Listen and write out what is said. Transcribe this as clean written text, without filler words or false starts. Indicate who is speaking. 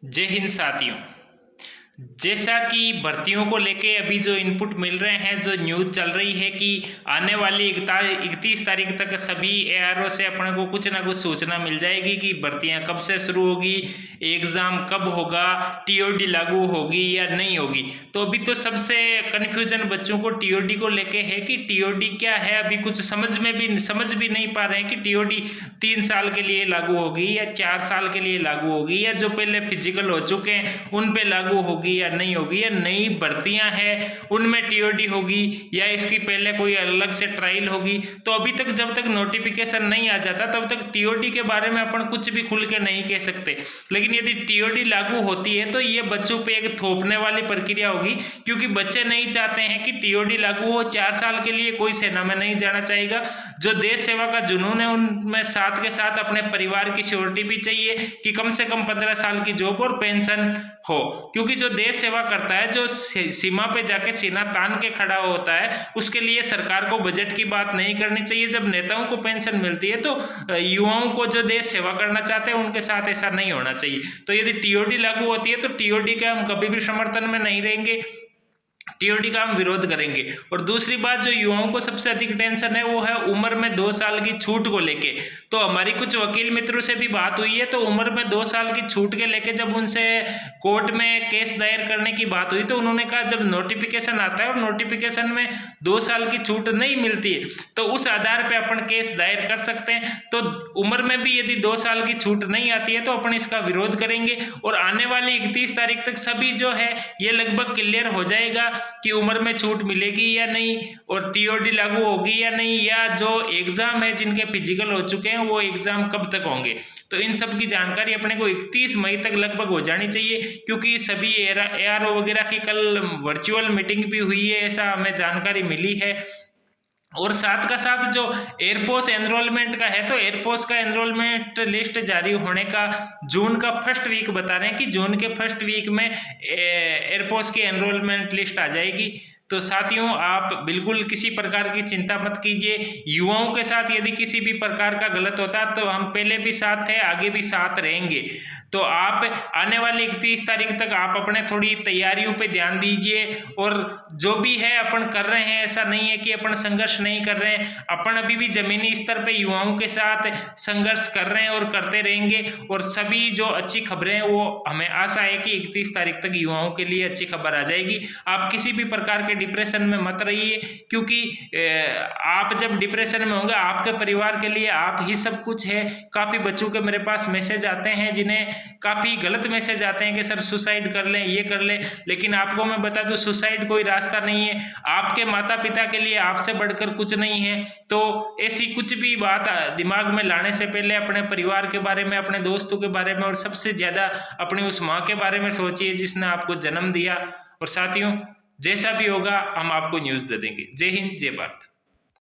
Speaker 1: जय हिंद साथियों। जैसा कि भर्तियों को लेके अभी जो इनपुट मिल रहे हैं, जो न्यूज़ चल रही है कि आने वाली 31 तारीख तक सभी एआरओ से अपने को कुछ ना कुछ सूचना मिल जाएगी कि भर्तियां कब से शुरू होगी, एग्ज़ाम कब होगा, टीओडी लागू होगी या नहीं होगी। तो अभी तो सबसे कन्फ्यूजन बच्चों को टीओडी को लेके है कि टीओडी क्या है। अभी कुछ समझ भी नहीं पा रहे हैं कि टीओडी 3 साल के लिए लागू होगी या 4 साल के लिए लागू होगी, या जो पहले फिजिकल हो चुके हैं उन पे लागू होगी या नहीं होगी, या नई भर्तियां हैं उनमें टीओडी होगी या इसकी पहले कोई अलग से ट्रायल होगी। तो अभी तक जब तक नोटिफिकेशन नहीं आ जाता तब तक टीओडी के बारे में अपन कुछ भी खुल के नहीं कह सकते। लेकिन यदि टीओडी लागू होती है तो ये बच्चों पे एक थोपने वाली प्रक्रिया होगी, क्योंकि बच्चे नहीं चाहते हैं कि टीओडी लागू हो। 4 साल के लिए कोई सेना में नहीं जाना चाहेगा। जो देश सेवा का जुनून है उनमें साथ के साथ अपने परिवार की सिक्योरिटी भी चाहिए कि कम से कम 15 साल की जॉब और पेंशन हो, क्योंकि जो देश सेवा करता है, जो सीमा पे जाके सीना तान के खड़ा होता है, उसके लिए सरकार को बजट की बात नहीं करनी चाहिए। जब नेताओं को पेंशन मिलती है तो युवाओं को जो देश सेवा करना चाहते हैं उनके साथ ऐसा नहीं होना चाहिए। तो यदि टीओडी लागू होती है तो टीओडी का हम कभी भी समर्थन में नहीं रहेंगे, टीओडी का हम विरोध करेंगे। और दूसरी बात, जो युवाओं को सबसे अधिक टेंशन है वो है उम्र में 2 साल की छूट को लेके। तो हमारी कुछ वकील मित्रों से भी बात हुई है, तो उम्र में 2 साल की छूट के लेके जब उनसे कोर्ट में केस दायर करने की बात हुई तो उन्होंने कहा जब नोटिफिकेशन आता है और नोटिफिकेशन में 2 साल की छूट नहीं मिलती है तो उस आधार पर अपन केस दायर कर सकते हैं। तो उम्र में भी यदि 2 साल की छूट नहीं आती है तो अपन इसका विरोध करेंगे। और आने वाली 31 तारीख तक सभी जो है ये लगभग क्लियर हो जाएगा कि उम्र में छूट मिलेगी या नहीं, और टीओडी लागू होगी या नहीं, या जो एग्जाम है जिनके फिजिकल हो चुके हैं वो एग्जाम कब तक होंगे। तो इन सब की जानकारी अपने को 31 मई तक लगभग हो जानी चाहिए, क्योंकि सभी एआरओ वगैरह की कल वर्चुअल मीटिंग भी हुई है, ऐसा हमें जानकारी मिली है। और साथ का साथ जो एयरफोर्स एनरोलमेंट का है, तो एयरफोर्स का एनरोलमेंट लिस्ट जारी होने का जून का फर्स्ट वीक बता रहे हैं कि जून के फर्स्ट वीक में एयरफोर्स की एनरोलमेंट लिस्ट आ जाएगी। तो साथियों, आप बिल्कुल किसी प्रकार की चिंता मत कीजिए। युवाओं के साथ यदि किसी भी प्रकार का गलत होता है तो हम पहले भी साथ थे, आगे भी साथ रहेंगे। तो आप आने वाली 31 तारीख तक आप अपने थोड़ी तैयारियों पे ध्यान दीजिए, और जो भी है अपन कर रहे हैं, ऐसा नहीं है कि अपन संघर्ष नहीं कर रहे हैं। अपन अभी भी जमीनी स्तर पे युवाओं के साथ संघर्ष कर रहे हैं और करते रहेंगे। और सभी जो अच्छी खबरें हैं वो हमें आशा है कि 31 तारीख तक युवाओं के लिए अच्छी खबर आ जाएगी। आप किसी भी प्रकार के डिप्रेशन में मत रहिए, क्योंकि आप जब डिप्रेशन में होंगे आपके परिवार के लिए आप ही सब कुछ है। काफ़ी बच्चों के मेरे पास मैसेज आते हैं जिन्हें काफ़ी गलत मैसेज आते हैं कि सर सुसाइड कर लें, ये कर लें, लेकिन आपको मैं बता दूं सुसाइड कोई रास्ता नहीं है। आपके माता पिता के लिए आपसे बढ़कर कुछ नहीं है। तो ऐसी कुछ भी बात दिमाग में लाने से पहले अपने परिवार के बारे में, अपने दोस्तों के बारे में, और सबसे ज़्यादा अपनी उस माँ के बारे में सोचिए जिसने आपको जन्म दिया। और साथियों, जैसा भी होगा हम आपको न्यूज़ दे देंगे। जय हिंद, जय भारत।